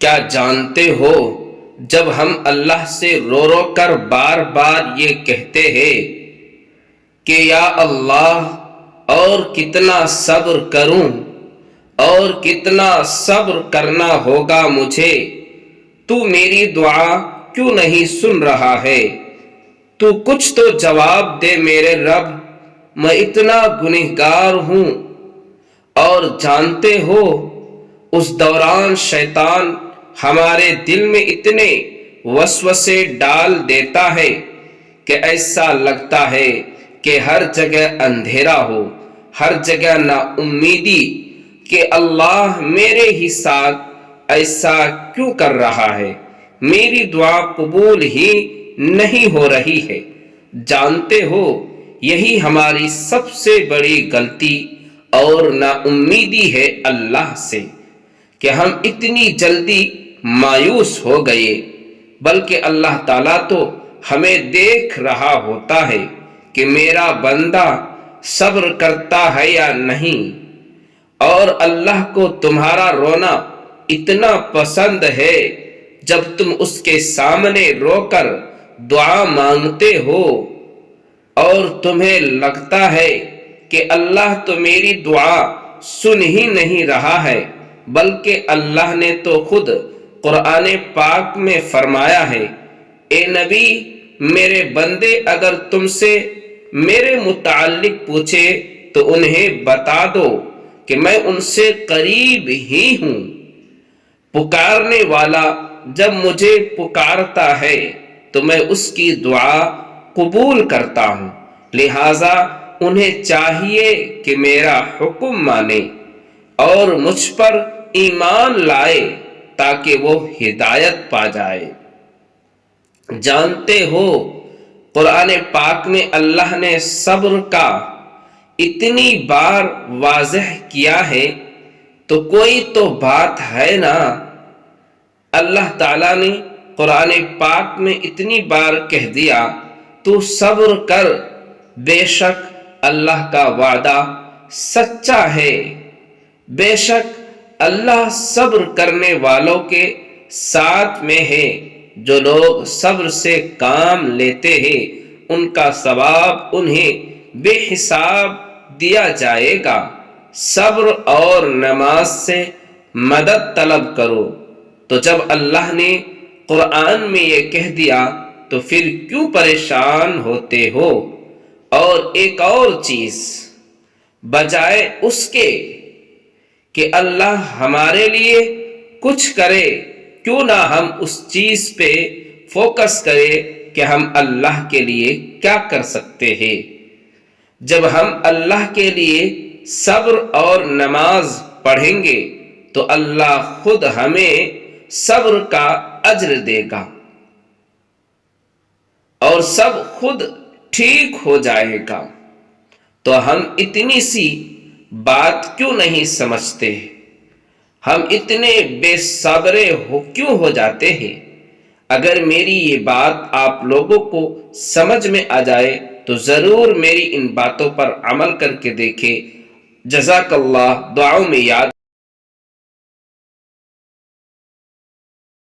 کیا جانتے ہو جب ہم اللہ سے رو رو کر بار بار یہ کہتے ہیں کہ یا اللہ اور کتنا صبر کروں اور کتنا صبر کرنا ہوگا مجھے، تو میری دعا کیوں نہیں سن رہا ہے؟ تو کچھ تو جواب دے میرے رب، میں اتنا گنہگار ہوں۔ اور جانتے ہو اس دوران شیطان ہمارے دل میں اتنے وسوسے ڈال دیتا ہے کہ ایسا لگتا ہے کہ ہر جگہ اندھیرا ہو، ہر جگہ نا امیدی کہ اللہ میرے ہی ساتھ ایسا کیوں کر رہا ہے، میری دعا قبول ہی نہیں ہو رہی ہے۔ جانتے ہو یہی ہماری سب سے بڑی غلطی اور نا امیدی ہے اللہ سے، کہ ہم اتنی جلدی مایوس ہو گئے، بلکہ اللہ تعالیٰ تو ہمیں دیکھ رہا ہوتا ہے کہ میرا بندہ صبر کرتا ہے یا نہیں۔ اور اللہ کو تمہارا رونا اتنا پسند ہے، جب تم اس کے سامنے رو کر دعا مانگتے ہو اور تمہیں لگتا ہے کہ اللہ تو میری دعا سن ہی نہیں رہا ہے، بلکہ اللہ نے تو خود قرآن پاک میں فرمایا ہے، اے نبی میرے بندے اگر تم سے میرے متعلق پوچھے تو انہیں بتا دو کہ میں ان سے قریب ہی ہوں، پکارنے والا جب مجھے پکارتا ہے تو میں اس کی دعا قبول کرتا ہوں۔ لہٰذا انہیں چاہیے کہ میرا حکم مانے اور مجھ پر ایمان لائے تاکہ وہ ہدایت پا جائے۔ جانتے ہو قرآن پاک میں اللہ نے صبر کا اتنی بار واضح کیا ہے تو کوئی تو بات ہے نا۔ اللہ تعالیٰ نے قرآن پاک میں اتنی بار کہہ دیا تو صبر کر، بے شک اللہ کا وعدہ سچا ہے، بے شک اللہ صبر کرنے والوں کے ساتھ میں ہے۔ جو لوگ صبر سے کام لیتے ہیں ان کا ثواب انہیں بے حساب دیا جائے گا۔ صبر اور نماز سے مدد طلب کرو۔ تو جب اللہ نے قرآن میں یہ کہہ دیا تو پھر کیوں پریشان ہوتے ہو؟ اور ایک اور چیز، بجائے اس کے کہ اللہ ہمارے لیے کچھ کرے، کیوں نہ ہم اس چیز پہ فوکس کریں کہ ہم اللہ کے لیے کیا کر سکتے ہیں۔ جب ہم اللہ کے لیے صبر اور نماز پڑھیں گے تو اللہ خود ہمیں صبر کا اجر دے گا اور سب خود ٹھیک ہو جائے گا۔ تو ہم اتنی سی بات کیوں نہیں سمجھتے؟ ہم اتنے بے صبر کیوں ہو جاتے ہیں؟ اگر میری یہ بات آپ لوگوں کو سمجھ میں آ جائے تو ضرور میری ان باتوں پر عمل کر کے دیکھیں۔ جزاک اللہ، دعاؤں میں یاد